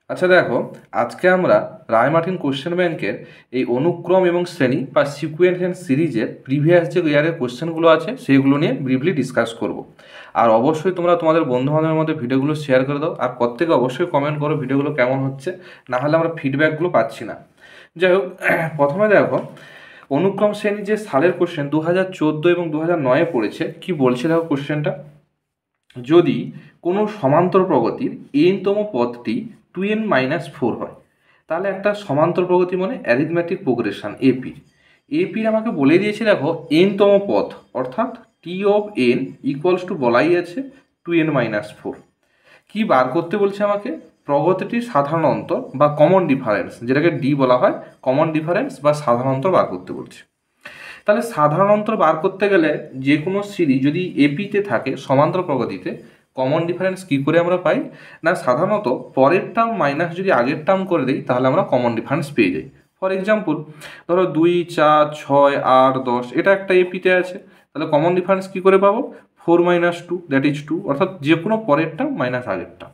আচ্ছা দেখো, আজকে আমরা রায় মার্টিন কোশ্চেন ব্যাংকের এই অনুক্রম এবং শ্রেণী বা সিকুয়েন্স অ্যান্ড সিরিজের প্রিভিয়াস যে ইয়ারের কোশ্চেনগুলো আছে সেইগুলো নিয়ে ব্রিফলি ডিসকাস করব। আর অবশ্যই তোমরা তোমাদের বন্ধুবান্ধবের মধ্যে ভিডিওগুলো শেয়ার করে দাও, আর প্রত্যেকে অবশ্যই কমেন্ট করো ভিডিওগুলো কেমন হচ্ছে, না হলে আমরা ফিডব্যাকগুলো পাচ্ছি না। যাই হোক, প্রথমে দেখো অনুক্রম শ্রেণী যে সালের কোশ্চেন 2014 এবং 2009 পড়েছে, কি বলছে দেখো কোশ্চেনটা। যদি কোনো সমান্তর প্রগতির এনতম পদটি 2n-4 হয়, তাহলে একটা সমান্তর প্রগতি মানে অ্যারিথমেটিক প্রোগ্রেশন এপির আমাকে বলে দিয়েছে দেখো এনতম পদ, অর্থাৎ টি অফ এন ইকুয়ালস টু বলাই আছে 2n-4। কি বার করতে বলছে আমাকে? প্রগতিটির সাধারণ অন্তর বা কমন ডিফারেন্স, যেটাকে ডি বলা হয়, কমন ডিফারেন্স বা সাধারণ অন্তর বার করতে বলছে। তাহলে সাধারণ অন্তর বার করতে গেলে যে কোনো সিরিজ যদি এপিতে থাকে সমান্তর প্রগতিতে, কমন ডিফারেন্স কী করে আমরা পাই? না, সাধারণত পরের টার্ম মাইনাস যদি আগের টার্ম করে দিই তাহলে আমরা কমন ডিফারেন্স পেয়ে যাই। ফর এক্সাম্পল, ধরো 2, 4, 6, 8, 10 এটা একটা এপিতে আছে, তাহলে কমন ডিফারেন্স কী করে পাবো? 4-2 দ্যাট ইজ 2, অর্থাৎ যে কোনো পরের টার্ম মাইনাস আগের টার্ম।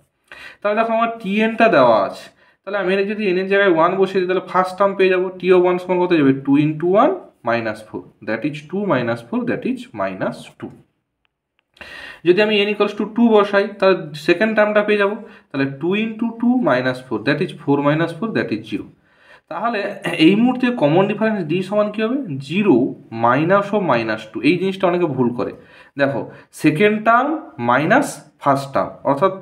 তাহলে দেখো আমার টি এনটা দেওয়া আছে, তাহলে আমি যদি এনের জায়গায় 1 বসিয়ে দিই তাহলে ফার্স্ট টার্ম পেয়ে যাবো। টি অফ 1 সমান কত যাবে? 2 × 1 - 4 দ্যাট ইজ 2 - 4 দ্যাট ইজ -2। যদি আমি n = 2 বসাই তাহলে সেকেন্ড টার্মটা পেয়ে যাবো, তাহলে 2 × 2 - 4 দ্যাট ইজ 4 - 4 দ্যাট ইজ 0। তাহলে এই মুহূর্তে কমন ডিফারেন্স ডি সমান কী হবে? 0 -2। এই জিনিসটা অনেকে ভুল করে। দেখো, second term minus first term, অর্থাৎ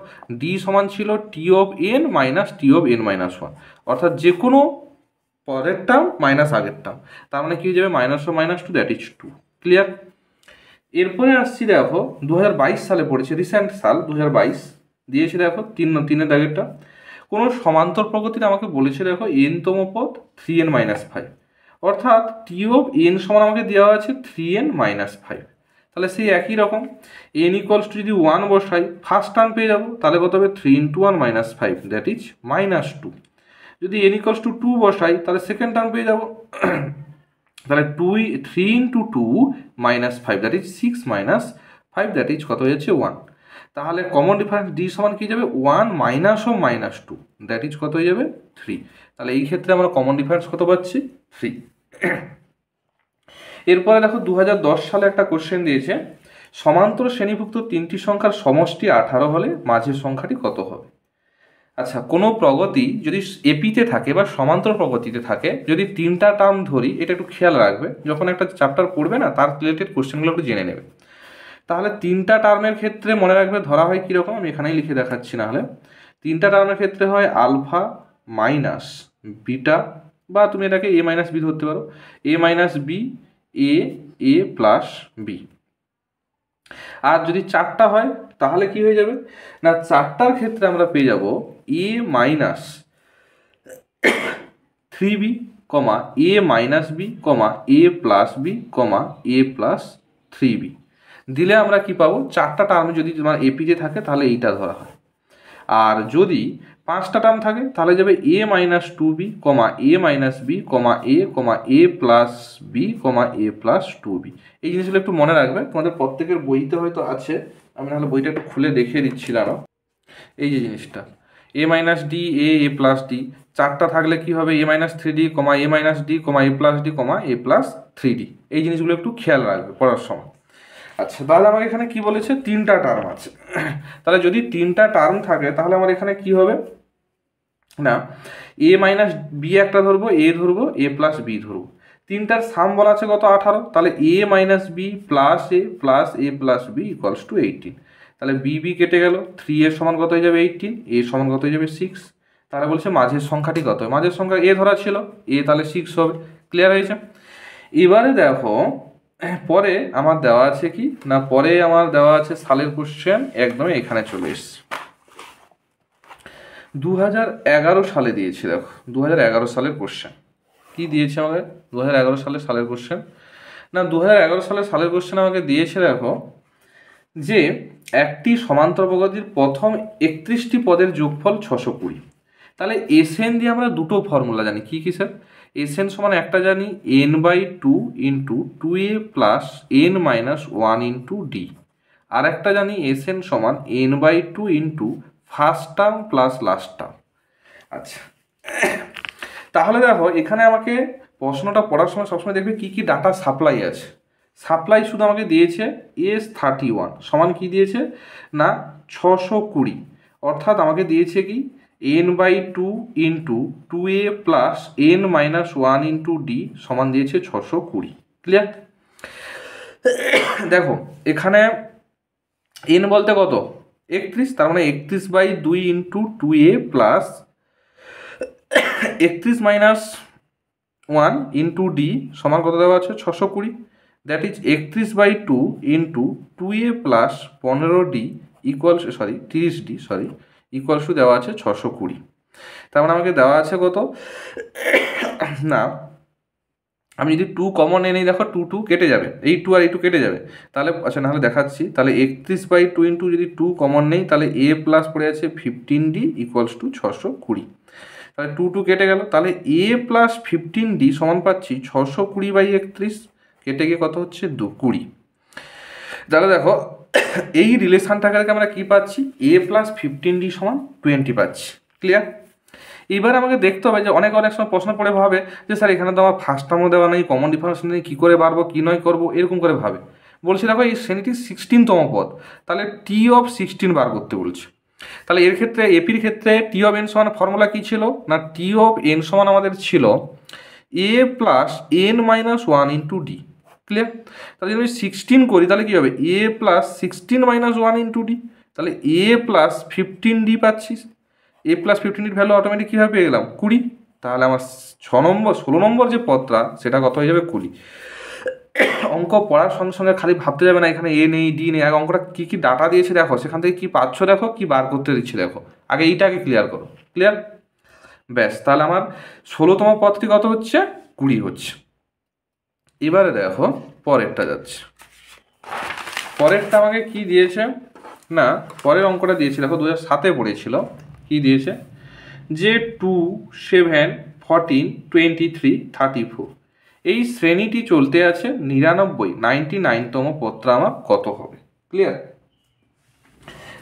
ডি সমান ছিল T of N minus T of n-1, অর্থাৎ যে কোনো পরের টার্ম মাইনাস আগের টার্ম। তার মানে কী হয়ে যাবে? -2 দ্যাট ইজ 2। ক্লিয়ার? এরপরে আসছি দেখো 2022 সালে পড়েছে, রিসেন্ট সাল 2022 দিয়েছে দেখো তিনের দাগেরটা। কোনো সমান্তর প্রগতির আমাকে বলেছে দেখো এনতম পদ 3n-5, অর্থাৎ টি অফ এন সমান আমাকে দেওয়া আছে 3n-5। তাহলে সেই একই রকম n = যদি 1 বসাই ফার্স্ট টার্ম পেয়ে যাবো, তাহলে কত হবে? 3 × 1 - 5 দ্যাট ইজ -2। যদি n = 2 বসাই তাহলে সেকেন্ড টার্ম পেয়ে যাবো, তাহলে 3 × 2 - 5 দ্যাট ইজ 6 - 5 দ্যাট ইজ কত হয়ে যাচ্ছে? 1। তাহলে কমন ডিফারেন্স ডি সমান কী যাবে? 1 - 2 দ্যাট ইজ কত হয়ে যাবে? 3। তাহলে এই ক্ষেত্রে আমরা কমন ডিফারেন্স কত পাচ্ছি? 3। এরপরে দেখো 2010 সালে একটা কোশ্চেন দিয়েছে, সমান্তর শ্রেণীভুক্ত তিনটি সংখ্যার সমষ্টি 18 হলে মাঝের সংখ্যাটি কত হবে? আচ্ছা, কোনো প্রগতি যদি এপিতে থাকে বা সমান্তর প্রগতিতে থাকে, যদি তিনটা টার্ম ধরি, এটা একটু খেয়াল রাখবে, যখন একটা চ্যাপ্টার পড়বে না তার রিলেটেড কোশ্চেনগুলো একটু জেনে নেবে। তাহলে তিনটা টার্মের ক্ষেত্রে মনে রাখবে ধরা হয় কীরকম, আমি এখানেই লিখে দেখাচ্ছি। না হলে তিনটা টার্মের ক্ষেত্রে হয় আলফা মাইনাস বিটা, বা তুমি এটাকে a-b ধরতে পারো, a-b a প্লাস বি। আর যদি চারটা হয় তাহলে কি হয়ে যাবে? না, চারটার ক্ষেত্রে আমরা পেয়ে যাব a-3b, a-b, a+b, a+3b দিলে আমরা কি পাবো? চারটা টার্ম যদি তোমার এপিতে থাকে তাহলে এইটা ধরা হয়। আর যদি পাঁচটা টার্ম থাকে তাহলে যাবে a-2b, a-b, a+b, a+2b। এই জিনিসগুলো একটু মনে রাখবে, তোমাদের প্রত্যেকের বইতে হয়তো আছে, আমি নাহলে বইটা একটু খুলে দেখিয়ে দিচ্ছিলাম। এই যে জিনিসটা a-d a+d, চারটা থাকলে কি হবে? a-3d, a-d, a+d, a+3d। এই জিনিসগুলো একটু খেয়াল রাখবে পড়ার সময়। আচ্ছা, তাহলে আমার এখানে কি বলেছে? তিনটা টার্ম আছে। তাহলে যদি তিনটা টার্ম থাকে তাহলে আমার এখানে কি হবে? না, a-b একটা ধরবো, a ধরবো, a+b ধরবো। তিনটার সাম বলা আছে কত? 18। তাহলে a-b plus a plus a+b = 18। তাহলে b কেটে গেল, 3 এর সমান কত হয়ে যাবে? 18, a সমান কত হয়ে যাবে? 6। তাহলে বলছে মাঝের সংখ্যাটি কত? মাঝের সংখ্যা a ধরা ছিল, a তাহলে 6 হবে। ক্লিয়ার হয়েছে? এবারে দেখো পরে আমার দেওয়া আছে কি না, পরে আমার দেওয়া আছে সালের কোশ্চেন, একদমই এখানে চলে এসছে 2011 সালে দিয়েছে। দেখো 2011 সালের কোশ্চেন কি দিয়েছে আমাকে? 2011 সালের কোশ্চেন। না, 2011 সালের কোশ্চেন আমাকে দিয়েছে দেখো যে একটি সমান্তর প্রগতির প্রথম 31টি পদের যোগফল 620। তাহলে এসএন দিয়ে আমরা দুটো ফর্মুলা জানি। কি কি স্যার? এসএন সমান একটা জানি n/2 × 2a plus n-1 × d, আর একটা জানি এসএন সমান n/2 × first term plus last term. আচ্ছা, তাহলে দেখো এখানে আমাকে প্রশ্নটা পড়ার সময় সবসময় দেখবে কী কী ডাটা সাপ্লাই আছে। সাপ্লাই শুধু আমাকে দিয়েছে S31 সমান কি দিয়েছে না 620, অর্থাৎ আমাকে দিয়েছে কি n/2 into 2a plus n-1 into d সমান দিয়েছে 620। ক্লিয়ার? দেখো এখানে n বলতে কত 31, তার মানে 31/2 into 2a plus 31-1 into d সমান কত দেওয়া আছে 620। That is 31/2 into 2a plus 15d equal 30d equals to দেওয়া আছে 620। তার মানে আমাকে দেওয়া আছে কত না, আমি যদি 2 কমন নিই দেখো 2 কেটে যাবে, এই 2 আর এই 2 কেটে যাবে, তাহলে আচ্ছা নাহলে দেখাচ্ছি। তাহলে 31/2 ইন্টু যদি 2 কমন নেই তাহলে a প্লাস পড়ে আছে 15d ইকুয়ালস টু 620। তাহলে 2 কেটে গেল, তাহলে a প্লাস 15d সমান পাচ্ছি 620/31, কেটে গিয়ে কত হচ্ছে 20। তাহলে দেখো এই রিলেশনটাকে আমরা কি পাচ্ছি a প্লাস 15d সমান 20 পাচ্ছি। ক্লিয়ার? এবার আমাকে দেখতে হবে যে অনেক সময় প্রশ্ন পড়ে ভাবে যে স্যার এখানে তো আমার ফার্স্ট টার্মও দেওয়া নেই, কমন ডিফারেন্স নেই, কী করে পারবো কী নয় করবো, এরকম করে ভাবে। বলছি দেখো এই শ্রেণীটির 16তম পদ, তাহলে T(16) বার করতে বলছে। তাহলে এর ক্ষেত্রে এপির ক্ষেত্রে T(n) সমান ফর্মুলা কী ছিল না T(n) সমান আমাদের ছিল a plus n-1 into d। Clear? তাহলে যদি আমি 16 করি তাহলে কী হবে a প্লাস 16-1 ইন্টু d, তাহলে a প্লাস 15d পাচ্ছিস। a প্লাস 15 ভ্যালু অটোমেটিক কীভাবে পেয়ে গেলাম 20। তাহলে আমার 16 নম্বর যে পদটা সেটা কত হয়ে যাবে 20। অঙ্ক পড়ার সঙ্গে সঙ্গে খালি ভাবতে যাবে না এখানে এ নেই ডি নেই, আগে অঙ্কটা কী কী ডাটা দিয়েছে দেখো, সেখান থেকে কী পাচ্ছ দেখো, কী বার করতে দিচ্ছে দেখো, আগে এইটাকে ক্লিয়ার করো। ক্লিয়ার? ব্যাস, তাহলে আমার 16তম পদটি কত হচ্ছে 20 হচ্ছে। এবারে দেখো পরেরটা যাচ্ছে, পরেরটা আমাকে কি দিয়েছে না পরের অঙ্কটা দিয়েছে দেখো 2007-এ পড়েছিল। কি দিয়েছে যে 2, 7, 14, 23, 34 এই শ্রেণীটি চলতে আছে 99তম পদটা আমার কত হবে। ক্লিয়ার?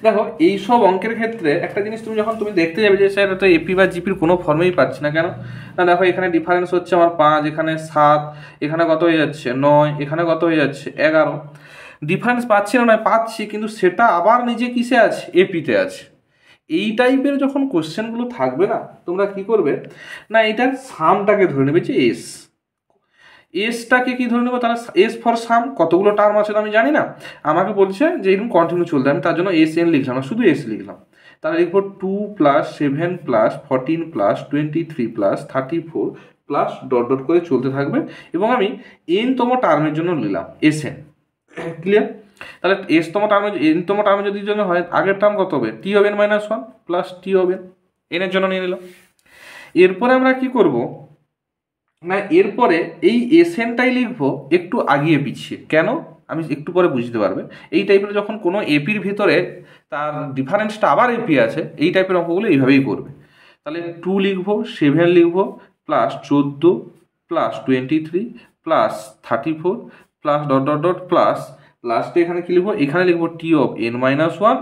দেখো এইসব অঙ্কের ক্ষেত্রে একটা জিনিস তুমি দেখতে যাবে যে স্যার তো এপি বা জিপির কোনো ফর্মেই পাচ্ছি না কেন না, দেখো এখানে ডিফারেন্স হচ্ছে আমার 5, এখানে 7, এখানে কত হয়ে যাচ্ছে 9, এখানে কত হয়ে যাচ্ছে 11। ডিফারেন্স পাচ্ছি না নয় পাচ্ছি, কিন্তু সেটা আবার নিজে কিসে আছে এপিতে আছে। এই টাইপের যখন কোশ্চেনগুলো থাকবে না তোমরা কি করবে না এটার সামটাকে ধরে নেবে যে এসটাকে কি ধরে নেবো, তাহলে এস ফর সাম কতগুলো টার্ম আছে তো আমি জানি না, আমাকে বলছে যে এরকম কন্টিনিউ চলতে, আমি তার জন্য SN লিখলাম না, শুধু এস লিখলাম। তাহলে লিখবো 2 plus 7 plus 14 plus 23 plus 34 plus dot dot করে চলতে থাকবে, এবং আমি n-তম টার্মের জন্য নিলাম SN। ক্লিয়ার? তাহলে n-তম টার্মে যদি জন্য হয় আগের টার্ম কত হবে T(n-1) প্লাস T(n) এর জন্য নিয়ে নিলাম। এরপরে আমরা কি করব না এরপরে এই SN-টাই লিখবো একটু আগিয়ে পিছিয়ে, কেন আমি একটু পরে বুঝতে পারবে। এই টাইপের যখন কোনো এপির ভিতরে তার ডিফারেন্সটা আবার এপি আছে এই টাইপের অঙ্কগুলো এইভাবেই করবে। তাহলে 2 লিখবো, 7 লিখবো, plus 14 plus 23 plus 34 plus dot dot dot plus লাস্টে এখানে কি লিখবো, এখানে লিখবো T(n-1)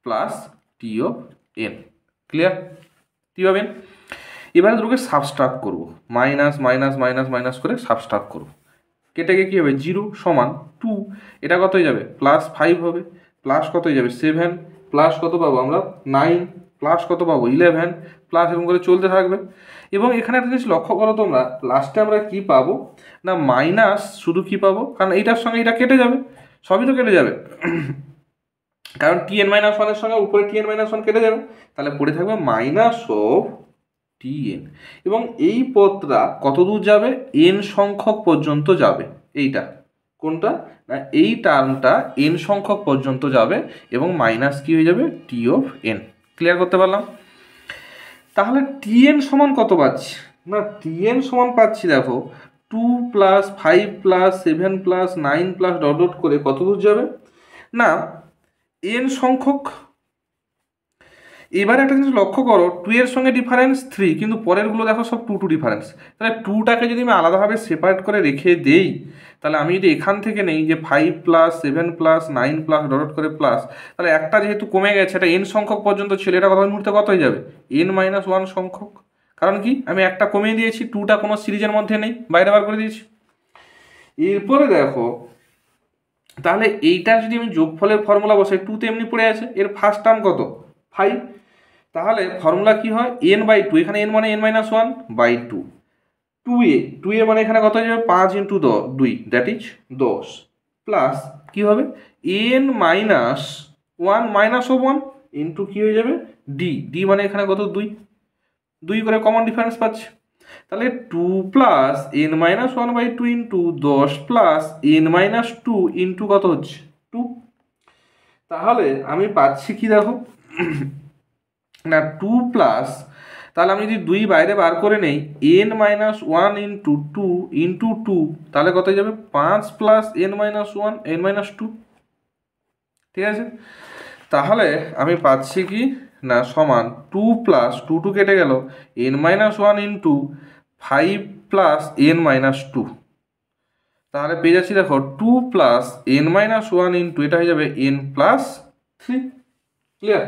plus T(n). Clear? T(n). এবারে দুটোকে সাবস্ট্রাক্ট করবো, মাইনাস মাইনাস মাইনাস মাইনাস করে সাবস্ট্রাক্ট করবো, কেটে গিয়ে কী হবে 0 সমান 2, এটা কত হয়ে যাবে প্লাস 5 হবে, প্লাস কত হয়ে যাবে 7, প্লাস কত পাবো আমরা 9, প্লাস কত পাবো 11, প্লাস এরকম করে চলতে থাকবে। এবং এখানে একটা জিনিস লক্ষ্য করো তোমরা, লাস্টে আমরা কি পাবো না মাইনাস, শুধু কি পাবো কারণ এইটার সঙ্গে এটা কেটে যাবে, সবই তো কেটে যাবে কারণ T(n-1) এর সঙ্গে উপরে T(n-1) কেটে যাবে, তাহলে পড়ে থাকবে মাইনাস অফ T(n). এবং এই পদটা কত দূর যাবে n সংখ্যক পর্যন্ত যাবে, এইটা কোনটা না এই টার্মটা n সংখ্যক পর্যন্ত যাবে এবং মাইনাস কি হয়ে যাবে T(n). ক্লিয়ার করতে পারলাম? তাহলে T(n) সমান কত পাচ্ছি না T(n) সমান পাচ্ছি দেখো 2 plus 5 plus 7 plus 9 plus dot dot করে কত দূর যাবে না n সংখ্যক এবার একটা জিনিস লক্ষ্য করো, 2 এর সঙ্গে ডিফারেন্স 3, কিন্তু পরেরগুলো দেখো সব 2 ডিফারেন্স। তাহলে 2টাকে যদি আমি আলাদাভাবে সেপারেট করে রেখে দেই, তাহলে আমি যদি এখান থেকে নেই যে 5 প্লাস 7 প্লাস 9 প্লাস ডট করে প্লাস, তাহলে একটা যেহেতু কমে গেছে, এটা এন সংখ্যক পর্যন্ত ছিল, এটা কত মুহূর্তে কত হয়ে যাবে, n-1 সংখ্যক। কারণ কি, আমি একটা কমিয়ে দিয়েছি, 2টা কোনো সিরিজের মধ্যে নেই, বাইরে বার করে দিয়েছি। এরপরে দেখো, তাহলে এইটার যদি আমি যোগফলের ফর্মুলা বসাই, 2 তো এমনি পড়ে আছে, এর ফার্স্ট টার্ম কত 5, তাহলে ফর্মুলা কি হয় n/2, এখানে n মানে n-1/2, 2a মানে এখানে কত হয়ে যাবে 5 × 2 দ্যাট ইজ 10, প্লাস কি হবে n-1 ইন্টু কি হয়ে যাবে d মানে এখানে কত 2 করে কমন ডিফারেন্স পাচ্ছে। তাহলে 2 plus n-1/2 into 10 plus n-2 into কত হচ্ছে 2। তাহলে আমি পাচ্ছি কি দেখো না 2 প্লাস, তাহলে আমি যদি 2 বাইরে বার করে নেই n-1 ইন্টু 2 ইন্টু 2, তাহলে কত হয়ে যাবে 5 প্লাস n-2, ঠিক আছে। তাহলে আমি পাচ্ছি কি না সমান 2 প্লাস 2 কেটে গেল n-1 ইন্টু 5 প্লাস n-2, তাহলে পেয়ে যাচ্ছি দেখো 2 প্লাস n-1 ইন্টু এটা হয়ে যাবে n+3, ক্লিয়ার।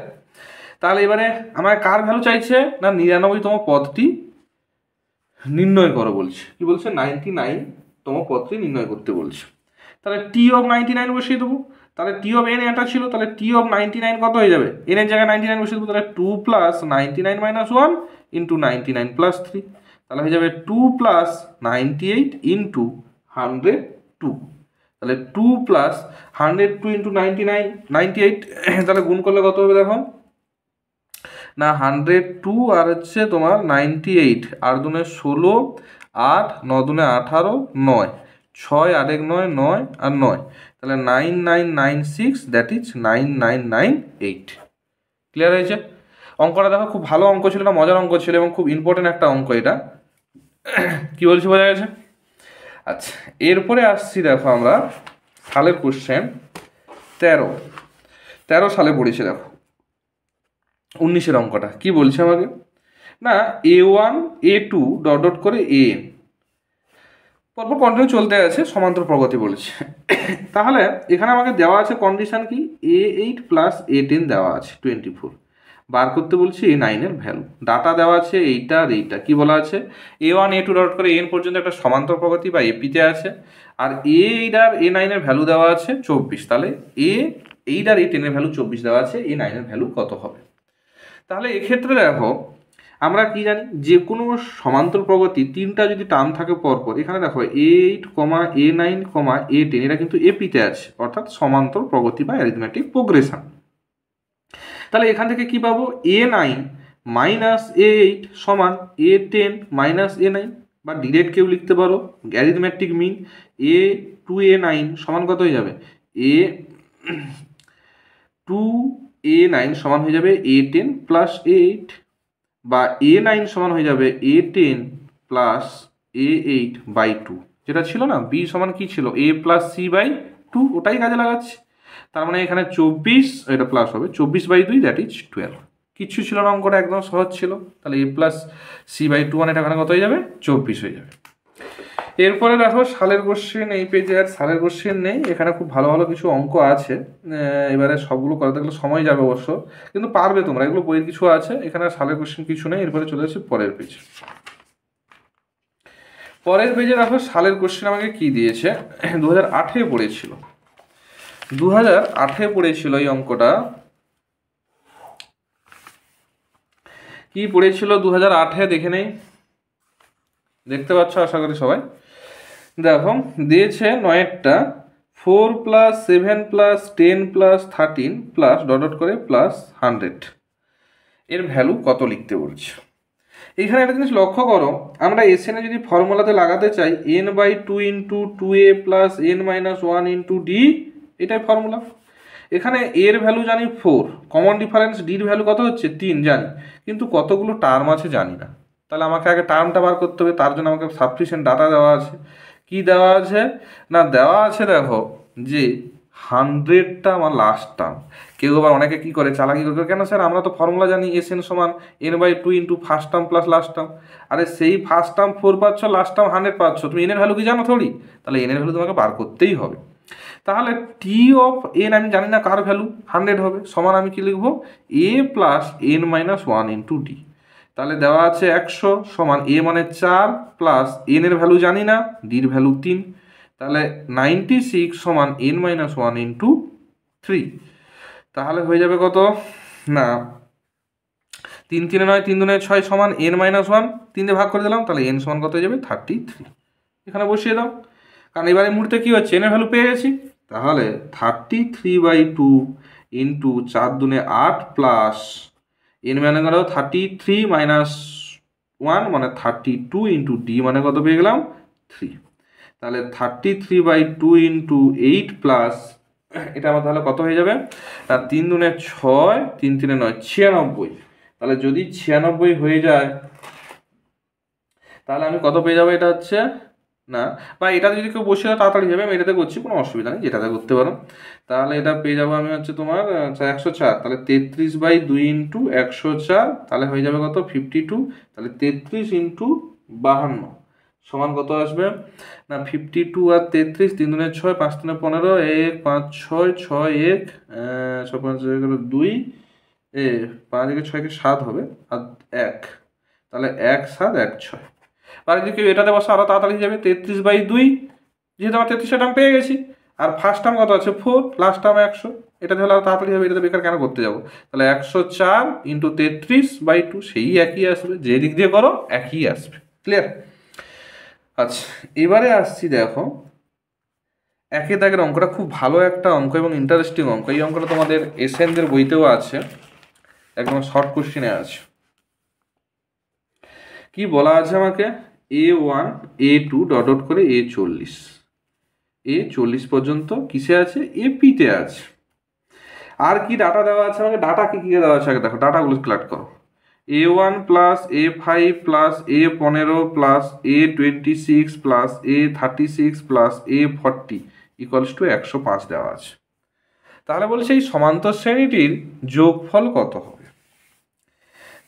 তাহলে এবারে আমার কার ভ্যালু চাইছে না 99তম পদটি নির্ণয় করো বলছে, কি বলছে 99তম পদটি নির্ণয় করতে বলছে। তাহলে টি অফ 99 বসিয়ে দেবো, তাহলে টি অফ এন এটা ছিল, তাহলে টি অফ 99 কত হয়ে যাবে, এন এর জায়গায় 99 বসিয়ে দেবো, তাহলে 2 প্লাস 99-1 ইন্টু 99+3, তাহলে হয়ে যাবে 2 প্লাস 98 ইন্টু 102, তাহলে 2 প্লাস 102 ইন্টু 98, তাহলে গুণ করলে কত হবে দেখো না 102 আর হচ্ছে তোমার 98, 8 দুনে 16, 8 9 দুনে 18, 9 6 আর 1 9 9 আর 9, তাহলে 9996 দ্যাট ইজ 9998, ক্লিয়ার হয়েছে। অঙ্কটা দেখো খুব ভালো অঙ্ক ছিল, না মজার অঙ্ক ছিল এবং খুব ইম্পর্টেন্ট একটা অঙ্ক এটা, কি বলছি বোঝা গেছে। আচ্ছা, এরপরে আসছি দেখো আমরা সালের কোশ্চেন 13 সালে পড়েছে দেখো 19-এর অঙ্কটা কি বলছে আমাকে না a1 a2 ডট ডট করে an, পরপর কন্টিনিউ চলতে আছে, সমান্তর প্রগতি বলেছে। তাহলে এখানে আমাকে দেওয়া আছে কন্ডিশন কি a8 প্লাস a10 দেওয়া আছে 24, বার করতে বলছি a9 এর ভ্যালু, ডাটা দেওয়া আছে এইটা আর এইটা, কি বলা আছে a1 a2 ডট করে an পর্যন্ত একটা সমান্তর প্রগতি বা এপিতে আছে, আর a8 আর a9 এর ভ্যালু দেওয়া আছে 24, তাহলে a8 আর a10 এর ভ্যালু 24 দেওয়া আছে, a9 এর ভ্যালু কত হবে। তাহলে এক্ষেত্রে দেখো আমরা কি জানি, যে কোনো সমান্তর প্রগতি 3টা যদি টার্ম থাকে পরপর, এখানে দেখো a8, a9, a10 এরা কিন্তু এপিতে আছে, অর্থাৎ সমান্তর প্রগতি বা অ্যারিথমেটিক প্রোগ্রেশন। তাহলে এখান থেকে কি পাবো a9 মাইনাস a8 সমান a10 মাইনাস a9, বা ডিরেক্ট কেউ লিখতে পারো অ্যারিথমেটিক মিন a2 a9 সমান কত হয়ে যাবে a9 সমান হয়ে যাবে a10 প্লাস a8, বা a9 সমান হয়ে যাবে a10 প্লাস a8/2, যেটা ছিল না b সমান কি ছিল a প্লাস c/2, ওটাই কাজে লাগাচ্ছি। তার মানে এখানে 24, এটা প্লাস হবে 24/2 দ্যাট ইজ 12, কিচ্ছু ছিল না, অঙ্কটা একদম সহজ ছিল। তাহলে a প্লাস c/2 মানে এটা এখানে কত হয়ে যাবে 24 হয়ে যাবে। এরপরে দেখো সালের কোশ্চেন, এই পেজে আর সালের কোশ্চেন নেই, এখানে খুব ভালো ভালো কিছু অঙ্ক আছে, এবারে সবগুলো করাতে গেলে সময় যাবে অবশ্য, কিন্তু পারবে তোমরা, এগুলো বইয়ের কিছু আছে, এখানে সালের কোশ্চেন কিছু নেই। এরপরে চলে যাচ্ছে পরের পেজে। পরের পেজে দেখো সালের কোশ্চেন আমাকে কি দিয়েছে 2008-এ পড়েছিল, 2008-এ পড়েছিল এই অঙ্কটা, কি পড়েছিল 2008-এ দেখে নেই, দেখতে পাচ্ছ আশা করি সবাই। দেখো দিয়েছে 9টা 4 plus 7 plus 10 plus 13 plus dot dot করে প্লাস 100, এর ভ্যালু কত লিখতে বলছে। এখানে একটা জিনিস লক্ষ্য করো, আমরা এসএন যদি ফর্মুলাতে লাগাতে চাই n/2 into 2a plus n-1 into D, এটাই ফর্মুলা। এখানে এর ভ্যালু জানি 4, কমন ডিফারেন্স ডির ভ্যালু কত হচ্ছে 3 জানি, কিন্তু কতগুলো টার্ম আছে জানি না, তাহলে আমাকে আগে টার্মটা বার করতে হবে, তার জন্য আমাকে সাফিসিয়েন্ট ডাটা দেওয়া আছে। কি দেওয়া আছে না দেওয়া আছে দেখো যে 100টা আমার লাস্ট টার্ম। কেউ আবার অনেকে কী করে, চালাকি করে, কেন স্যার আমরা তো ফর্মুলা জানি SN সমান n/2 into first term plus last term. আরে সেই ফার্স্ট টার্ম 4 পাচ্ছ, লাস্ট টার্ম 100 পাচ্ছ, তুমি n এর ভ্যালু কি জানো থোড়ি? তাহলে n এর ভ্যালু তোমাকে বার করতেই হবে। তাহলে টি অফ এন আমি জানি না কার ভ্যালু 100 হবে, সমান আমি কি লিখবো, a plus n-1 into D. তাহলে দেওয়া আছে 100 সমান a মানে 4 প্লাস n এর ভ্যালু জানি না, ডির ভ্যালু 3। তাহলে 96 সমান n-1 ইন্টু 3। তাহলে হয়ে যাবে কত না, 3 3 9 3 2 6 সমান n-1, 3 দিয়ে ভাগ করে দিলাম, তাহলে n সমান কত হয়ে যাবে 33। এখানে বসিয়ে দাও, কারণ এবার এই মুহূর্তে কী হচ্ছে, এনের ভ্যালু পেয়ে গেছি। তাহলে 33/2 ইন্টু 4 দুনে 8 প্লাস এন মানে কত 33 মাইনাস 1 মানে 32 ইন্টু ডি মানে কত পেয়ে গেলাম 3। তাহলে 33/2 ইন্টু 8 প্লাস এটা আমার তাহলে কত হয়ে যাবে না, 3 দুনে 6 3 3 9 96। তাহলে যদি 96 হয়ে যায় তাহলে আমি কত পেয়ে যাবো, এটা হচ্ছে না, বা এটাতে যদি কেউ বসে তাড়াতাড়ি যাবে, আমি এটাতে করছি, কোনো অসুবিধা নেই, যেটাতে করতে পারো। তাহলে এটা পেয়ে যাবো আমি হচ্ছে তোমার 104। তাহলে 33/2 ইন্টু 104, তাহলে হয়ে যাবে কত 52। তাহলে 33 ইন্টু 52 সমান কত আসবে না, 52 আর 33, 3 দুনে 6 5 3 15, 1 5 6 6 1 6 5 2 5 6 7 হবে আর 1, তাহলে 1 7 1 6। আর যদি কেউ এটাতে বসে আরও তাড়াতাড়ি যাবে, 33/2, যেহেতু আমার 33 টার্ম পেয়ে গেছি, আর ফার্স্ট টার্ম কত আছে 4, লাস্ট টার্ম 100, এটাতে হলে আরও তাড়াতাড়ি হবে, এটাতে বেকার কেন করতে যাবো। তাহলে 104 ইন্টু 33/2 সেই একই আসবে, যে দিক দিয়ে করো একই আসবে। ক্লিয়ার? আচ্ছা, এবারে আসছি, দেখো একের দাগের অঙ্কটা খুব ভালো একটা অঙ্ক এবং ইন্টারেস্টিং অঙ্ক। এই অঙ্কটা তোমাদের এসএনদের বইতেও আছে, একদম শর্ট কোশ্চেনে আছে। কি বলা আছে আমাকে, A1 A2 ডট ডট করে A40, A40 পর্যন্ত কিসে আছে, এপিতে আছে। আর কি ডাটা দেওয়া আছে আমাকে, ডাটা কি কি দেওয়া আছে আগে দেখো, ডাটাগুলো কালেক্ট করো। A1 plus A5 plus A15 plus A26 plus A36 plus A40 equals to 105 দেওয়া আছে। তাহলে বলছে এই সমান্তর শ্রেণীটির যোগফল কত হবে।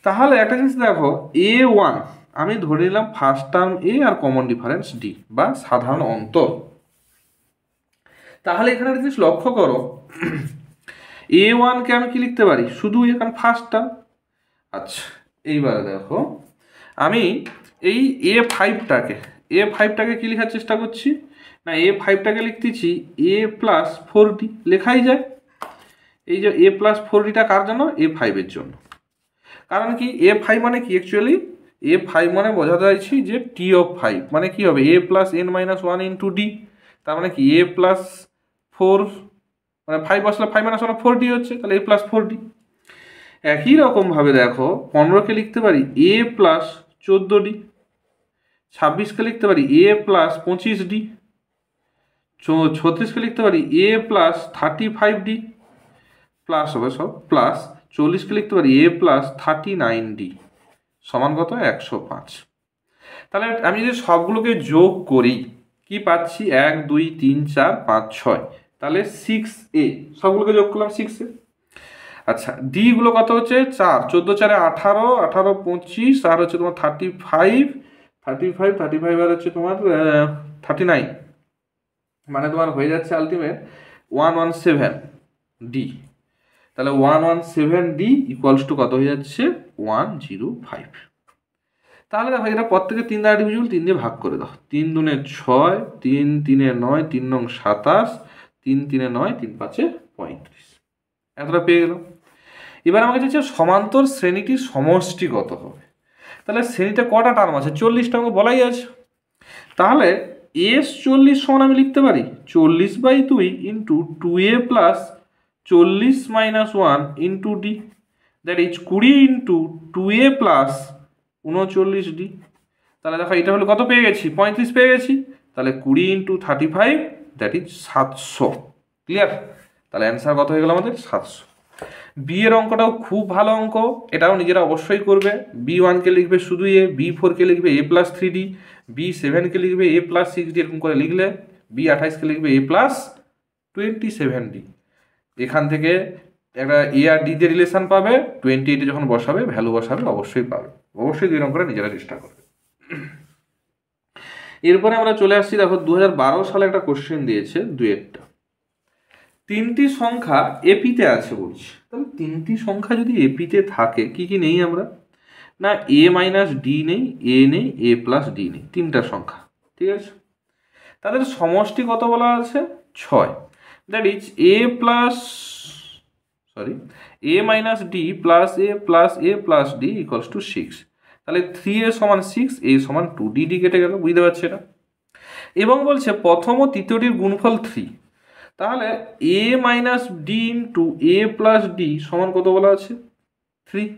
তাহলে একটা জিনিস দেখো, A1 আমি ধরে নিলাম ফার্স্ট টার্ম এ আর কমন ডিফারেন্স ডি বা সাধারণ অন্তর। তাহলে এখানে একটা জিনিস লক্ষ্য করো, A1কে আমি কি লিখতে পারি, শুধু এখানে ফার্স্ট টার্ম। আচ্ছা, এইবারে দেখো আমি এই A5টাকে কি লেখার চেষ্টা করছি না, A5টাকে লিখতেছি A প্লাস 4D, লেখাই যায়। এই যে A প্লাস 4Dটা কার জন্য, A5-এর জন্য। কারণ কি A5 মানে কি, অ্যাকচুয়ালি A5 মানে বোঝা যাচ্ছি যে T অফ 5 মানে কি হবে, A plus n-1 into D. তার মানে কি A প্লাস 4 মানে 5 আসলে 5 - 1 4D হচ্ছে, তাহলে A প্লাস 4D। একই রকমভাবে দেখো 15কে লিখতে পারি A প্লাস 14D, 26কে লিখতে পারি A প্লাস 25D, 36কে লিখতে পারি A প্লাস 35D প্লাস হবে সব প্লাস, 40কে লিখতে পারি A প্লাস 39D সমান কত 105। তাহলে আমি যদি সবগুলোকে যোগ করি কি পাচ্ছি, 1 2 3 4 5 6, তাহলে 6A, সবগুলোকে যোগ করলাম 6A। আচ্ছা, ডিগুলো কত হচ্ছে 4, 14 4 18, 18 25 আর হচ্ছে তোমার 35 আর হচ্ছে তোমার 39, মানে তোমার হয়ে যাচ্ছে আলটিমেট 117 ডি। তাহলে 117 ডি ইকুয়ালস টু কত হয়ে যাচ্ছে 105। তাহলে দেখো এটা প্রত্যেকে 3 দ্বারা ডিভিজিবল, 3 দিয়ে ভাগ করে দাও, 3 দুনে 6 3 3 9 3 নং 27 3 3 9 3 5 35, এতটা পেয়ে গেলাম। এবার আমাকে চাইছে সমান্তর শ্রেণীটির সমষ্টি কত হবে। তাহলে শ্রেণীতে কটা টার্ম আছে, 40টা আমাকে বলাই আছে। তাহলে S40 সমান আমি লিখতে পারি 40/2 into 2A plus 40 minus 1 into D, that is 20 into 2A plus 39D। তাহলে দেখো এটা হলো কত পেয়ে গেছি, 35 পেয়ে গেছি। তাহলে 20 ইন্টু 35 দ্যাট ইজ 700। ক্লিয়ার? তাহলে অ্যান্সার কত হয়ে গেল আমাদের 700। বি এর অঙ্কটাও খুব ভালো অঙ্ক, এটাও নিজেরা অবশ্যই করবে। B1কে লিখবে শুধু A, B4কে লিখবে A প্লাস 3D, B7কে লিখবে A প্লাস 6D, এরকম করে লিখলে B28কে লিখবে A প্লাস 27D। এখান থেকে একটা এ আর ডি দিয়ে রিলেশন পাবে, 28 যখন বসাবে ভ্যালু বসাবে অবশ্যই পাবে। অবশ্যই 2 নম্বরে নিজেরা চেষ্টা করবে। এরপরে আমরা চলে আসছি, দেখো 2012 সালে একটা কোশ্চেন দিয়েছে ডুয়েটটা। 3টি সংখ্যা এপিতে আছে বলছি, তাহলে 3টি সংখ্যা যদি এপিতে থাকে কি কি নেই আমরা, না এ মাইনাস ডি নেই, এ নেই, এ প্লাস ডি নেই, 3টা সংখ্যা, ঠিক আছে। তাদের সমষ্টি কত বলা আছে, 6, that is a minus D plus A plus D equals to 6। তাহলে 3a সমান 6, a সমান 2, ডি কেটে গেল, বুঝতে পারছি এটা। এবং বলছে প্রথম ও তৃতীয়টির গুণফল 3, তাহলে এ মাইনাস ডি ইন্টু এ প্লাস ডি সমান কত বলা আছে, 3।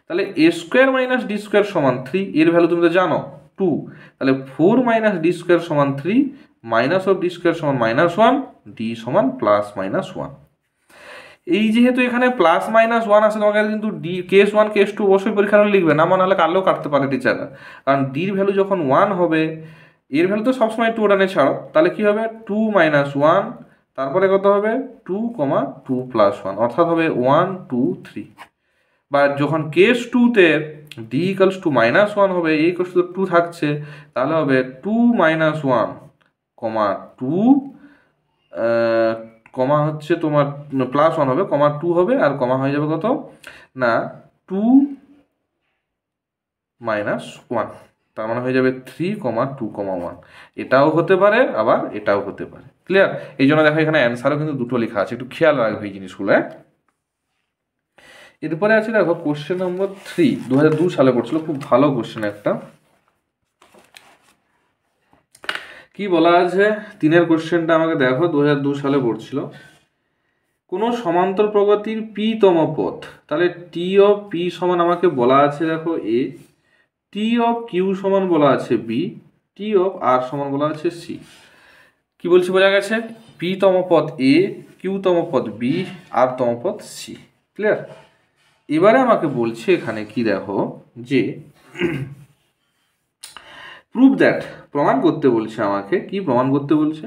তাহলে এ স্কোয়ার মাইনাস ডি স্কোয়ার সমান 3, এর ভ্যালু তুমি তো জানো 2, তাহলে 4 মাইনাস ডি স্কোয়ার সমান 3, মাইনাস অফ ডি স্কোয়ার সমান -1, ডি সমান +-1। এই যেহেতু এখানে +-1 আছে, তোমাকে কিন্তু ডি কেস 1 কেস 2 অবশ্যই পরীক্ষার হলে লিখবে, না মনে হলে কাটলেও কাটতে পারে টিচাররা, কারণ ডির ভ্যালু যখন 1 হবে, এর ভ্যালু তো সবসময় 2 টানে ছাড়ো, তাহলে কি হবে 2 - 1, তারপরে কত হবে 2, 2 + 1, অর্থাৎ হবে 1 2 3। বা যখন কেস 2তে ডি ইকুয়ালস টু -1 হবে, এই ইকুয়ালস টু 2 থাকছে, তাহলে হবে 2 - 1, 2 কমা হচ্ছে তোমার +1 হবে, 2 হবে, আর কমা হয়ে যাবে কত না 2 - 1, তার মানে হয়ে যাবে 3, 2, 1। এটাও হতে পারে, আবার এটাও হতে পারে। ক্লিয়ার? এই জন্য দেখো এখানে অ্যান্সারও কিন্তু দুটো লেখা আছে, একটু খেয়াল রাখবে এই জিনিসগুলো। এরপরে আছে দেখো কোশ্চেন নম্বর 3, 2002 সালে পড়ছিল, খুব ভালো কোশ্চেন একটা। কি বলা আছে 3-এর কোশ্চেনটা আমাকে দেখো, 2002 সালে পড়ছিল। কোনো সমান্তর প্রগতির পি তম পথ, তাহলে টি অফ পি সমান আমাকে বলা আছে দেখো এ, টি অফ কিউ সমান বলা আছে বি, টি অফ আর সমান বলা আছে সি। কি বলছি বোঝা গেছে? পি তম পথ এ, কিউ তম পথ বি, আর তম পথ সি। ক্লিয়ার? এবারে আমাকে বলছে এখানে কি দেখো, যে প্রুভ দ্যাট, প্রমাণ করতে বলছে আমাকে। কি প্রমাণ করতে বলছে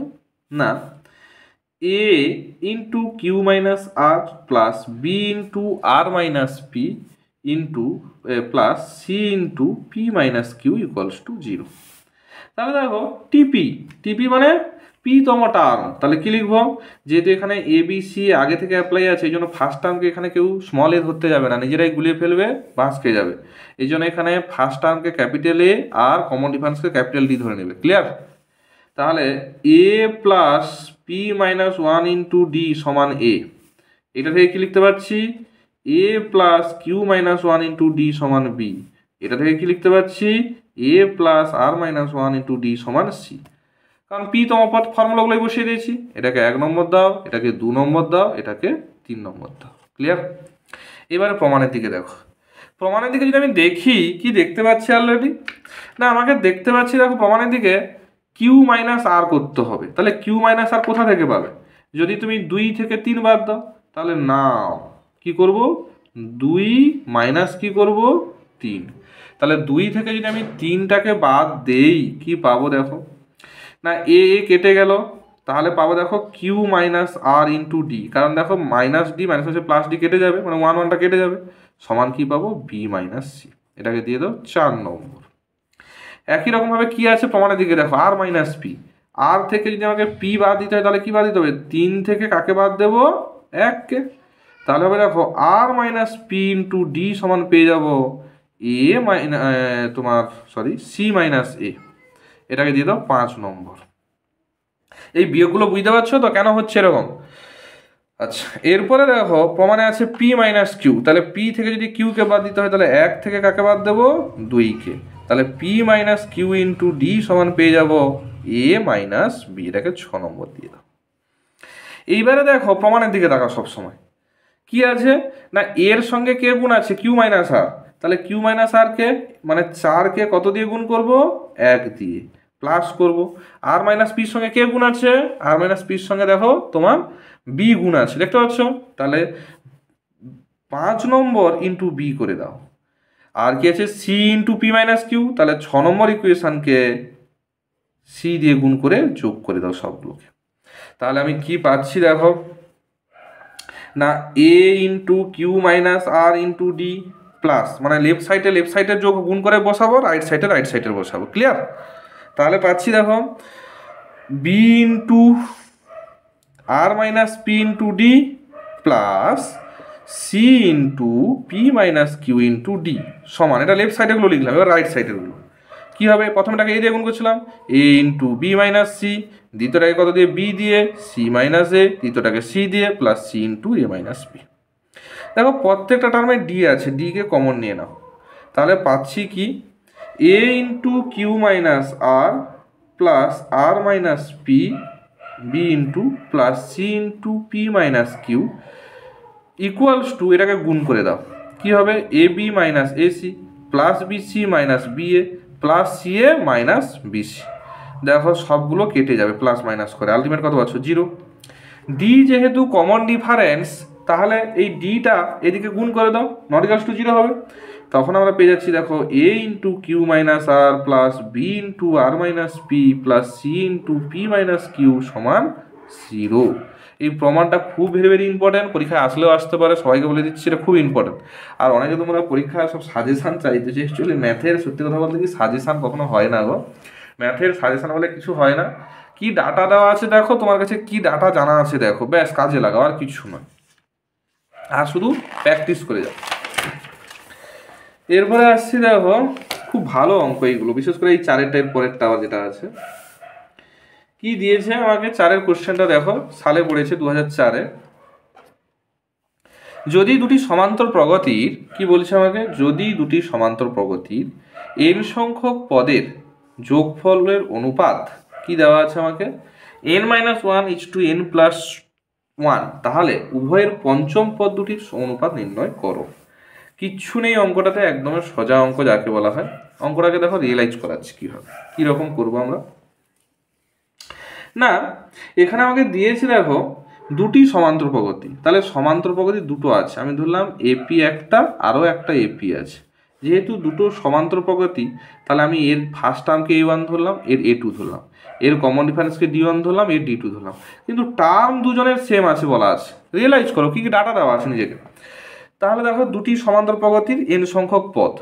না, A into Q minus R plus B into R minus P into plus C into P minus Q equals to 0। তাহলে দেখো টিপি, টিপি মানে পি তম টার্ম, তাহলে কি লিখবো, যেহেতু এখানে এ বি সি আগে থেকে অ্যাপ্লাই আছে, এই জন্য ফার্স্ট টার্মকে এখানে কেউ স্মল এ ধরতে যাবে না, নিজেরাই গুলিয়ে ফেলবে, বাঁশ খেয়ে যাবে। এই জন্য এখানে ফার্স্ট টার্মকে ক্যাপিটাল এ আর কমন ডিফারেন্সকে ক্যাপিটাল ডি ধরে নেবে। ক্লিয়ার? তাহলে A plus P minus 1 into D সমান এ, এটা থেকে কি লিখতে পারছি, A plus Q minus 1 into D সমান বি, এটা থেকে কি লিখতে পারছি, A plus R minus 1 into D সমান সি। কারণ পি তম পথ ফর্মুলাগুলোই বসিয়ে দিয়েছি, এটাকে 1 নম্বর দাও, এটাকে 2 নম্বর দাও, এটাকে 3 নম্বর দাও। ক্লিয়ার? এবারে প্রমাণের দিকে দেখো। প্রমাণের দিকে যদি আমি দেখি, কি দেখতে পাচ্ছি অলরেডি, না আমাকে দেখতে পাচ্ছি দেখো প্রমাণের দিকে কিউ মাইনাস আর করতে হবে। তাহলে কিউ মাইনাস আর কোথা থেকে পাবে, যদি তুমি 2 থেকে 3 বাদ দাও, তাহলে নাও কি করব, 2 মাইনাস কি করব 3, তাহলে 2 থেকে যদি আমি 3টাকে বাদ দেই কি পাবো দেখো, না এ কেটে গেল, তাহলে পাবো দেখো কিউ মাইনাস আর ইন্টু ডি, কারণ দেখো মাইনাস ডি মাইনাস হচ্ছে প্লাস ডি কেটে যাবে, মানে 1 কেটে যাবে, সমান কি পাবো বি মাইনাস সি। এটাকে দিয়ে দাও 4 নম্বর। একই রকমভাবে কি আছে প্রমাণের দিকে দেখো, আর মাইনাস পি, আর থেকে যদি আমাকে পি বাদ দিতে হয়, তাহলে কি বাদ দিতে হবে, 3 থেকে কাকে বাদ দেবো, 1কে, তাহলে হবে দেখো আর মাইনাস পি ইন্টু ডি সমান পেয়ে যাবো এ তোমার সি মাইনাস এ, এটাকে দিয়ে দাও 5 নম্বর। এই বিয়োগগুলো বুঝতে পারছো তো কেন হচ্ছে এরকম? আচ্ছা, এরপরে দেখো প্রমাণে আছে পি মাইনাস কিউ, তাহলে পি থেকে যদি কিউকে বাদ দিতে হয়, তাহলে 1 থেকে কাকে বাদ দেবো, 2কে, তাহলে P minus Q into D সমান পেয়ে যাবো এ মাইনাস বি, এটাকে 6 নম্বর দিয়ে দাও। এইবারে দেখো প্রমাণের দিকে তাকাও সবসময়, কি আছে না এর সঙ্গে কে গুণ আছে, কিউ মাইনাস আর, তাহলে কিউ মাইনাস আর কে মানে 4কে কত দিয়ে গুণ করব, 1 দিয়ে, প্লাস করব আর মাইনাস পির সঙ্গে কে গুণ আছে, আর মাইনাস পির সঙ্গে দেখো তোমার বি গুণ আছে, দেখতে পাচ্ছ, তাহলে 5 নম্বর ইন্টু বি করে দাও। আর কি আছে C into P minus Q, তাহলে 6 নম্বর ইকুয়েশনকে সি দিয়ে গুণ করে যোগ করে দাও সবগুলোকে। তাহলে আমি কি পাচ্ছি দেখো না, A into Q minus R into D plus, মানে লেফট সাইডের যোগ গুণ করে বসাবো, রাইট সাইডের বসাবো। ক্লিয়ার? তাহলে পাচ্ছি দেখো B into R minus P into D plus C into P minus Q into D সমান, এটা লেফট সাইডেরগুলো লিখলাম। এবার রাইট সাইডেরগুলো কী হবে, প্রথমটাকে এ দিয়ে গুণ করছিলাম, এ ইন্টু বি মাইনাস সি, দ্বিতীয়টাকে কত দিয়ে, বি দিয়ে, সি মাইনাস এ, তৃতীয়টাকে সি দিয়ে, প্লাস সি ইন্টু এ মাইনাস বি। দেখো প্রত্যেকটা টার্মে ডি আছে, ডিকে কমন নিয়ে নাও, তাহলে পাচ্ছি কি A into Q minus R plus R minus P B into plus C into P minus Q equals to, এটাকে গুণ করে দাও, কি হবে A B minus A C plus B C minus B A plus C A minus B C. দেখো সবগুলো কেটে যাবে প্লাস মাইনাস করে, আলটিমেট কত পাচ্ছ 0। ডি যেহেতু কমন ডিফারেন্স, তাহলে এই ডিটা এদিকে গুণ করে দাও, নট ইকুয়ালস টু 0 হবে। তখন আমরা পেয়ে যাচ্ছি দেখো A into Q minus R plus B into R minus P plus C into P minus Q সমান 0। এই প্রমাণটা খুব ভেরি ভেরি ইম্পর্টেন্ট, পরীক্ষায় আসলেও আসতে পারে, সবাইকে বলে দিচ্ছি এটা খুব ইম্পর্টেন্ট। আর অনেকে তোমরা পরীক্ষায় সব সাজেশান চাইতে, যে অ্যাকচুয়ালি ম্যাথের সত্যি কথা বলতে কি সাজেশান কখনো হয় না গো, ম্যাথের সাজেশান বলে কিছু হয় না। কি ডাটা দেওয়া আছে দেখো, তোমার কাছে কি ডাটা জানা আছে দেখো, ব্যাস কাজে লাগাও, আর কিছু নয়, আর শুধু প্র্যাকটিস করে যাও। এরপরে আসছি দেখো খুব ভালো অঙ্ক এইগুলো, বিশেষ করে এই 4-এর পরেরটা আবার যেটা আছে, কি দিয়েছে আমাকে 4-এর কোশ্চেনটা দেখো, সালে পড়েছে 2004-এ। যদি দুটি সমান্তর প্রগতির, কি বলছে আমাকে, যদি দুটি সমান্তর প্রগতির n সংখ্যক পদের যোগফলের অনুপাত কি দেওয়া আছে আমাকে n-1:n+1, তাহলে উভয়ের পঞ্চম পদ দুটির অনুপাত নির্ণয় করো। কিচ্ছু নেই অঙ্কটাতে, একদম সোজা অঙ্ক যাকে বলা হয়। অঙ্কটাকে দেখো রিয়েলাইজ করাচ্ছি কীভাবে, কীরকম করবো আমরা। না, এখানে আমাকে দিয়েছে দেখো দুটি সমান্তর প্রগতি, তাহলে সমান্তর প্রগতি দুটো আছে, আমি ধরলাম এপি একটা, আরও একটা এপি আছে। যেহেতু দুটো সমান্তর প্রগতি, তাহলে আমি এর ফার্স্ট টার্মকে A1 ধরলাম, এর A2 ধরলাম, এর কমন ডিফারেন্সকে D1 ধরলাম, এর D2 ধরলাম, কিন্তু টার্ম দুজনের সেম আছে বলা আছে। রিয়েলাইজ করো কী কী ডাটা দেওয়া আছে নিজেকে। তাহলে দেখো দুটি সমান্তর প্রগতির n সংখ্যক পদ,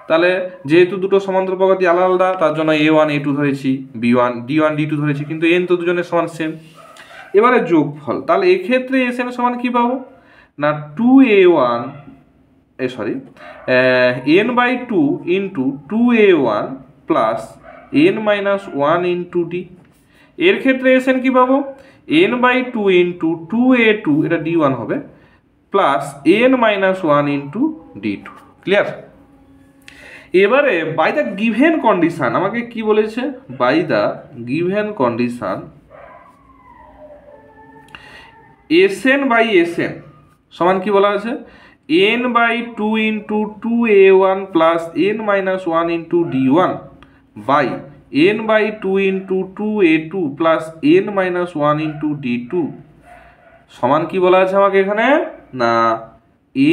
তাহলে যেহেতু দুটো সমান্তর প্রগতি আলাদা আলাদা, তার জন্য A1 A2 ধরেছি, B1 D1 D2 ধরেছি, কিন্তু n তো দুজনের সমান সেম। এবারে যোগফল, তাহলে এক্ষেত্রে Sn সমান কী পাবো না 2A1 n/2 into 2A1 plus n-1 into D. এর ক্ষেত্রে Sn কী পাবো n/2 ইন্টু 2A2, এটা D1 হবে, plus n-1 into D2। Clear? এবারে বাই দ্য গিভেন কন্ডিশান, আমাকে কি বলেছে, by the given condition Sn/Sn সমান কি বলা আছে n/2 into 2A1 plus n-1 into D1 by n/2 into 2A2 plus n-1 into D2 সমান কি বলা আছে আমাকে এখানে না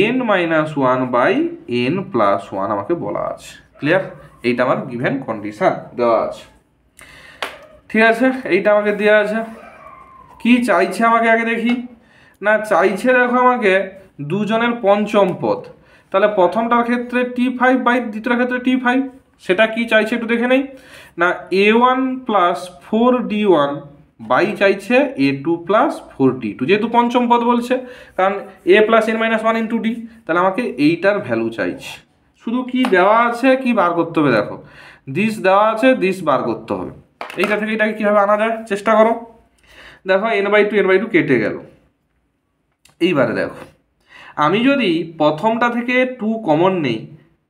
n-1/n+1 আমাকে বলা আছে। ক্লিয়ার? এইটা আমার গিভেন কন্ডিশন দেওয়া আছে। ঠিক আছে, এইটা আমাকে দেওয়া আছে। কি চাইছে আমাকে আগে দেখি, না চাইছে দেখো আমাকে দুজনের পঞ্চম পদ, তাহলে প্রথমটার ক্ষেত্রে T5 বাই দ্বিতীয়টার ক্ষেত্রে T5, সেটা কি চাইছে একটু দেখে নেই। না A1 প্লাস 4D1 বাই চাইছে A2 প্লাস 4D2, যেহেতু পঞ্চম পদ বলছে, কারণ A plus n-1 into D, তাহলে আমাকে এইটার ভ্যালু চাইছে। শুধু কি দেওয়া আছে, কি বার করতে হবে দেখো, দিস দেওয়া আছে, দিস বার করতে হবে। এইটা থেকে এটাকে কীভাবে আনা যায় চেষ্টা করো। দেখো n/2 কেটে গেল। এইবারে দেখো আমি যদি প্রথমটা থেকে 2 কমন নেই,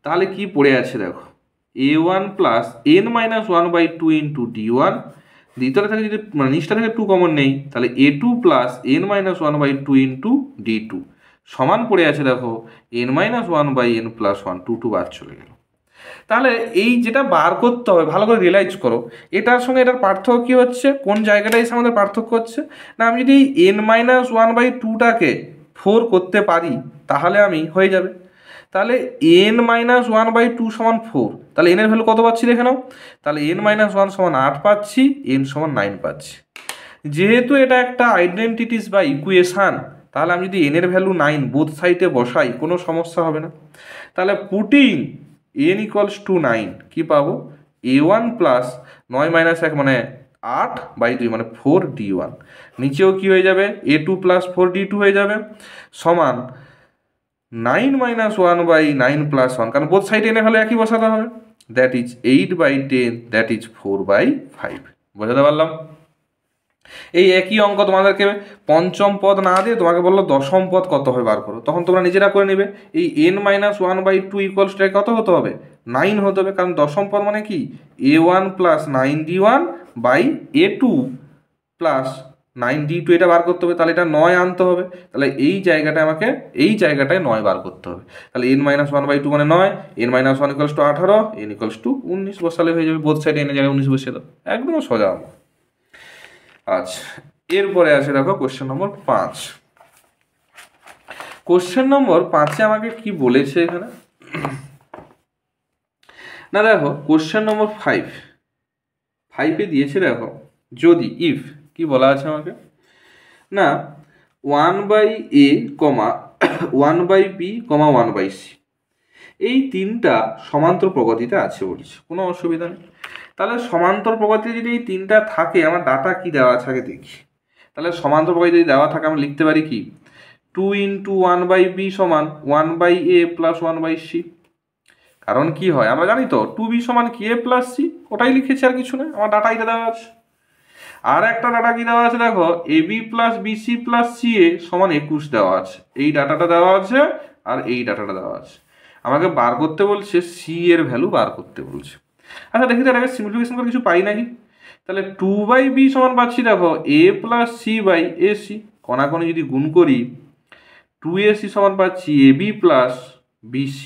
তাহলে কি পড়ে আছে দেখো A1 plus n-1/2 into D1, দ্বিতীয়টা থেকে যদি নিচটা থেকে 2 কমন নেই, তাহলে A2 plus n-1/2 into D2 সমান পড়ে আছে দেখো n-1/n+1, 2 বার চলে গেল। তাহলে এই যেটা বার করতে হবে ভালো করে রিয়েলাইজ করো, এটার সঙ্গে এটার পার্থক্য কী হচ্ছে, কোন জায়গাটায় এসে আমাদের পার্থক্য হচ্ছে না, আমি যদি n-1/2টাকে 4 করতে পারি তাহলে আমি হয়ে যাবে। তাহলে n-1/2 সমান 4, তাহলে n এর ভ্যালু কত পাচ্ছি দেখে নাও, তাহলে n-1 সমান 8 পাচ্ছি, n সমান 9 পাচ্ছি। যেহেতু এটা একটা আইডেন্টিটিস বা ইকুয়েশান, তাহলে আমি যদি এনের ভ্যালু 9 বোথ সাইডে বসাই কোনো সমস্যা হবে না। তাহলে পুটিং n ইকুয়ালস টু 9 কী পাবো, a1 প্লাস 9 মাইনাস 1 মানে 8/2 মানে 4d1। নিচেও কি হয়ে যাবে, a2 প্লাস 4d2 হয়ে যাবে সমান 9 মাইনাস 1/9 প্লাস 1, কারণ বোথ সাইডে এনে হলে একই বসাতে হবে, দ্যাট ইজ 8/10, দ্যাট ইজ 4/5। বোঝাতে পারলাম? এই একই অঙ্ক তোমাদেরকে পঞ্চম পদ না দিয়ে তোমাকে বললো দশম পদ কত হবে বার করো, তখন তোমরা নিজেরা করে নেবে। এই n-1/2 ইকুয়ালসটা কত হতে হবে, 9 হতে হবে, কারণ দশম পদ মানে কি a1 plus 9d1/a2 plus 9d2, এটা বার করতে হবে, তাহলে এটা 9 আনতে হবে, তাহলে এই জায়গাটায় আমাকে এই জায়গাটায় 9 বার করতে হবে। তাহলে n-1/2 মানে 9, n-1 equals to 18, n equals to 19 বসালে হয়ে যাবে, বোথ সাইডে n এর জায়গায় 19 বসিয়ে দাও, একদম সোজা। আচ্ছা, এরপরে আছে দেখো কোশ্চেন নম্বর 5। কোশ্চেন নম্বর 5-এ আমাকে কি বলেছে এখানে না, দেখো কোশ্চেন নম্বর 5-এ দিয়েছে, দেখো যদি ইফ কি বলা আছে আমাকে না 1/a, 1/b, 1/c এই তিনটা সমান্তর প্রগতিতে আছে বলছে, কোনো অসুবিধা নেই। তাহলে সমান্তর প্রগতিতে যদি এই তিনটা থাকে, আমার ডাটা কি দেওয়া আছে আগে দেখি। তাহলে সমান্তর প্রগতি যদি দেওয়া থাকে আমি লিখতে পারি কি 2 × 1/b সমান 1/a প্লাস 1/c। কারণ কি হয় আমরা জানি তো 2b সমান কি a প্লাস c, ওটাই লিখেছি আর কিছু নয়, আমার ডাটা এটা দেওয়া আছে। আর একটা ডাটা কি দেওয়া আছে দেখো ab plus bc plus ca সমান 21 দেওয়া আছে, এই ডাটাটা দেওয়া আছে আর এই ডাটাটা দেওয়া আছে। আমাকে বার করতে বলছে c এর ভ্যালু বার করতে বলছে। আচ্ছা দেখি তো এটাকে সিম্পলিফিকেশন করে কিছু পাই নাকি। তাহলে 2/b সমান পাচ্ছি দেখো a প্লাস c/ac, কণাকণি যদি গুণ করি 2ac সমান পাচ্ছি ab প্লাস bc।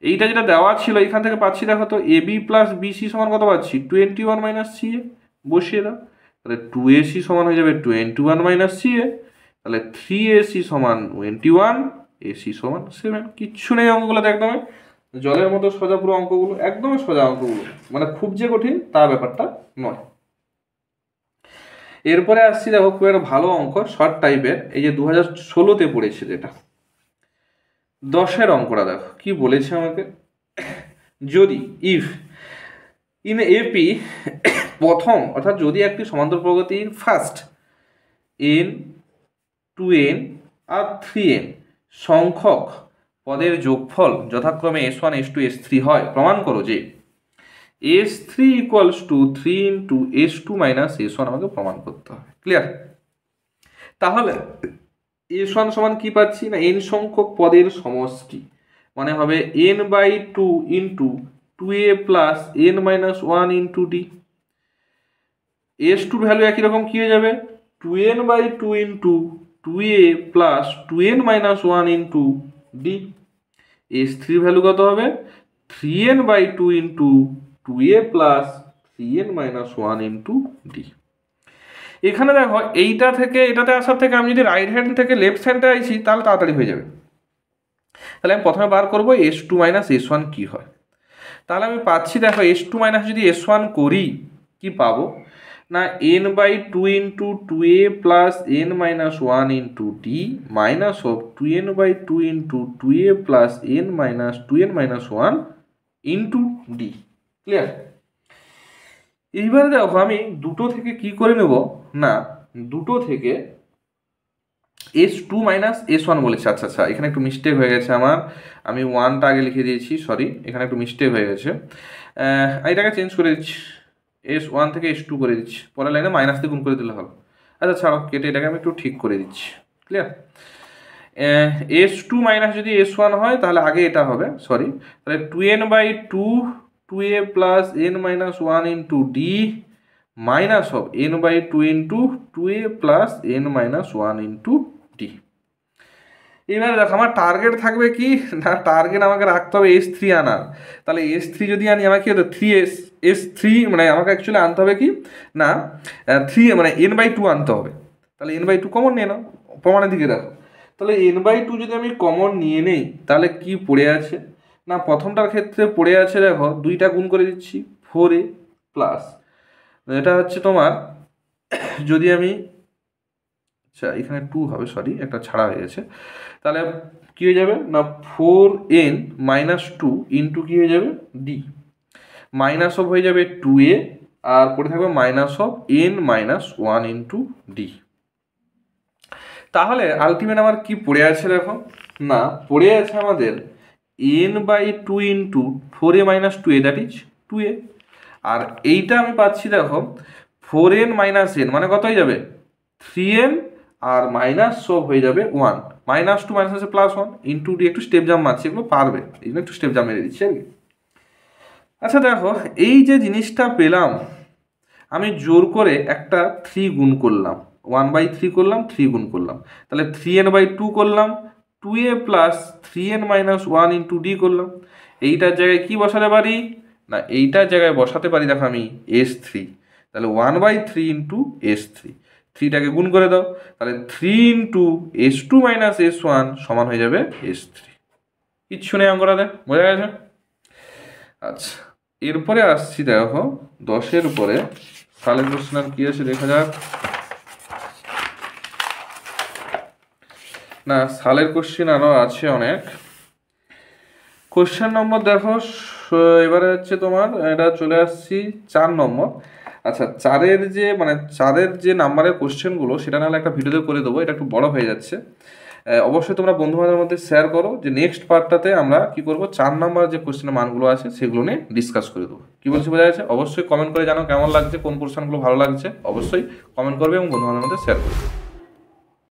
এইটা যেটা দেওয়া ছিল এখান থেকে পাচ্ছি দেখো তো ab প্লাস bc সমান কত পাচ্ছি 21 মাইনাস ca, বসিয়ে দাও, তাহলে 2ac সমান হয়ে যাবে 21 মাইনাস ca, তাহলে 3ac সমান 21, ac সমান 7। কিচ্ছু নেই অঙ্কগুলোতে, একদম জলের মতো সোজা পুরো অঙ্কগুলো, একদমই সোজা অঙ্কগুলো, মানে খুব যে কঠিন তা ব্যাপারটা নয়। এরপরে আসছি দেখো খুব একটা ভালো অঙ্ক শর্ট টাইপের, এই যে 2016-তে পড়েছে যেটা 10-এর অঙ্কটা, দেখো কি বলেছে আমাকে, যদি ইফ ইন এপি প্রথম অর্থাৎ যদি একটি সমান্তর প্রগতির ফার্স্ট n, 2n আর 3n সংখ্যক পদের যোগফল যথাক্রমে s1, s2, s3 হয়, প্রমাণ করো যে s3 equals to 3 × s2 minus s1 আমাকে প্রমাণ করতে হবে। ক্লিয়ার? তাহলে s1 সমান কি পাচ্ছি না n সংখ্যক পদের সমষ্টি, মানে হবে n/2 × 2a plus n-1 × d। s2 value একই রকম কি হয়ে যাবে 2n/2 × 2a plus 2n-1 × d। s3 value কত হবে 3n/2 × 2a plus 3n-1 × d। এখানে দেখো এইটা থেকে এটাতে আসার থেকে আমি যদি রাইট হ্যান্ড থেকে লেফট হ্যান্ডে আইছি তাহলে তাড়াতাড়ি হয়ে যাবে। তাহলে আমি প্রথমে বার করবো s2 মাইনাস s1 কি হয়। তাহলে আমি পাচ্ছি দেখো s2 মাইনাস যদি s1 করি কি পাবো না n/2 × 2a plus n-1 × d minus of 2n/2 × 2a plus n-2n-1 × d। Clear? এইবারে দেখো আমি দুটো থেকে কি করে নেব না দুটো থেকে s2 মাইনাস s1 বলেছে। আচ্ছা আচ্ছা, এখানে একটু মিস্টেক হয়ে গেছে আমার, আমি 1টা আগে লিখে দিয়েছি, সরি এখানে একটু মিস্টেক হয়ে গেছে, এটাকে চেঞ্জ করে দিচ্ছি, s1 থেকে s2 করে দিচ্ছি, পরের লাইনে মাইনাস দিয়ে গুণ করে দিলে হবে। আচ্ছা ছাড়ো, কেটে এটাকে আমি একটু ঠিক করে দিচ্ছি। ক্লিয়ার? s2 মাইনাস যদি s1 হয় তাহলে আগে এটা হবে, সরি, তাহলে 2n/2 2a plus n-1 × d minus of n/2 × 2a plus n-1 × d। এবারে দেখো আমার টার্গেট থাকবে কি না, টার্গেট আমাকে রাখতে হবে s3 আনার। তাহলে s3 যদি আনি আমাকে s3 মানে আমাকে অ্যাকচুয়ালি আনতে হবে কি না 3 মানে n/2 আনতে হবে। তাহলে n/2 কমন নিয়ে নাও, প্রমাণের দিকে দেখো। তাহলে n/2 যদি আমি কমন নিয়ে নেই তাহলে কি পড়ে আছে না প্রথমটার ক্ষেত্রে পড়ে আছে দেখো 2টা গুণ করে দিচ্ছি 4a প্লাস এটা হচ্ছে তোমার যদি আমি, আচ্ছা এখানে 2 হবে, সরি একটা ছাড়া হয়ে গেছে, তাহলে কী হয়ে যাবে না 4n - 2 ইন্টু কী হয়ে যাবে ডি, মাইনাস অফ হয়ে যাবে 2a, আর পড়ে থাকবে minus of n-1 into D. তাহলে আলটিমেট আমার কি পড়ে আছে দেখো, না পড়ে আছে আমাদের n/2 into 4a - 2a, that is 2a। আর এইটা আমি পাচ্ছি দেখো 4n - n মানে কত হয়ে যাবে 3n, আর মাইনাস সব হয়ে যাবে 1, -2 মাইনাস আছে +1 ইন্টু ডি। একটু স্টেপ জাম্প মারছি, এগুলো পারবে, এই জন্য একটু স্টেপ জাম্প মেরে দিচ্ছি আর কি। আচ্ছা দেখো এই যে জিনিসটা পেলাম, আমি জোর করে একটা 3 গুণ করলাম, 1/3 করলাম, 3 গুণ করলাম, তাহলে 3n/2 করলাম, 2a plus 3n - 1 into D করলাম। এইটার জায়গায় কি বসাতে পারি না, এইটার জায়গায় বসাতে পারি দেখো আমি s3, তাহলে 1/3 ইন্টু s3, 3টাকে গুণ করে দাও, তাহলে 3 ইন্টু s2 - s1 সমান হয়ে যাবে s3। কিচ্ছু নেই অঙ্কটাতে, বোঝা গেছে? আচ্ছা এরপরে আসছি দেখো 10-এর উপরে সালের কোশ্চেন আর কি আছে দেখা যাক। না সালের কোশ্চেন আরও আছে অনেক। কোশ্চেন নম্বর দেখো এবারে হচ্ছে তোমার, এটা চলে আসছি 4 নম্বর। আচ্ছা 4-এর যে নাম্বারের কোশ্চেনগুলো সেটা নাহলে একটা ভিডিওতে করে দেবো, এটা একটু বড় হয়ে যাচ্ছে। অবশ্যই তোমরা বন্ধুবান্ধবের মধ্যে শেয়ার করো যে নেক্সট পার্টটাতে আমরা কি করব 4 নাম্বার যে কোশ্চেনের মানগুলো আছে সেগুলো নিয়ে ডিসকাস করে দেবো। কি বলছি বোঝা যাচ্ছে? অবশ্যই কমেন্ট করে জানাও কেমন লাগছে, কোন কোশ্চেনগুলো ভালো লাগছে, অবশ্যই কমেন্ট করবে এবং বন্ধুবান্ধবের মধ্যে শেয়ার করবে।